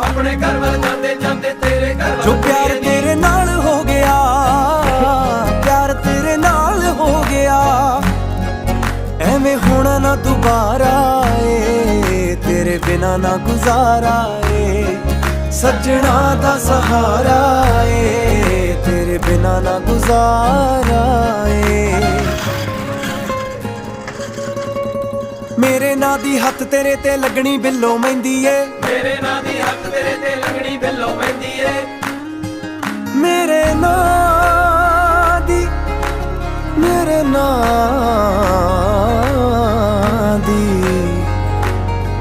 अपने घर वाल जाते जाते तेरे घर जो प्यार तेरे नाल हो गया, प्यार तेरे नाल हो गया, एवें होना ना दोबारा ए, तेरे बिना ना गुजारा ए, सजना दा सहारा ए, तेरे बिना ना गुजारा ए। मेरे नां दी हत्थ तेरे ते लगनी बिल्लो मेहंदी ए, मेरे नां दी हत्थ तेरे ते लगनी बिल्लो मेहंदी ए, मेरे नां दी, मेरे नां दी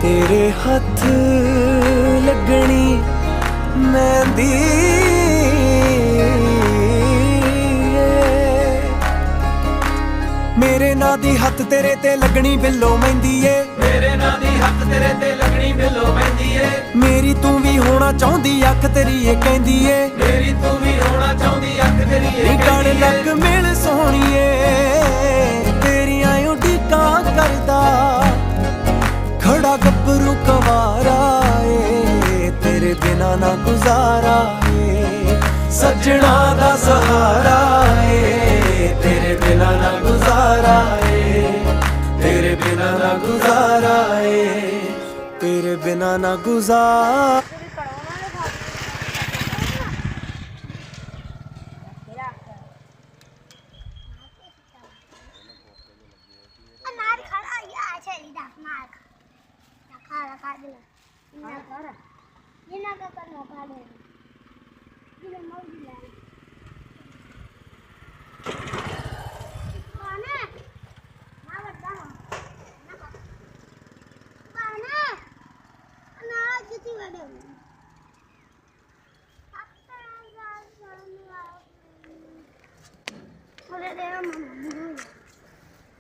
तेरे हत्थ लगनी मेहंदी मेरे नां दी हत्थ तेरे ते लगनी बिल्लो मेहंदी ए, मेरे नां दी हत्थ तेरे ते लगनी बिल्लो मेहंदी ए, मेरी तू भी होना चाहुंदी अख तेरी ये कहंदी ए, मेरी तू भी होना चाहुंदी अख तेरी ये गल कहंदी लग ए, मिल सोहणीए तेरियां उडीकां करदा खड़ा गब्बरू कवारा ए, तेरे बिना ना गुजारा ए, सजना दा सहारा ए, तेरे बिना ना गुजारा ए, तेरे बिना ना गुजारा ए, तेरे बिना ना गुजारा।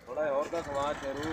थोड़ा और का समाज शेरू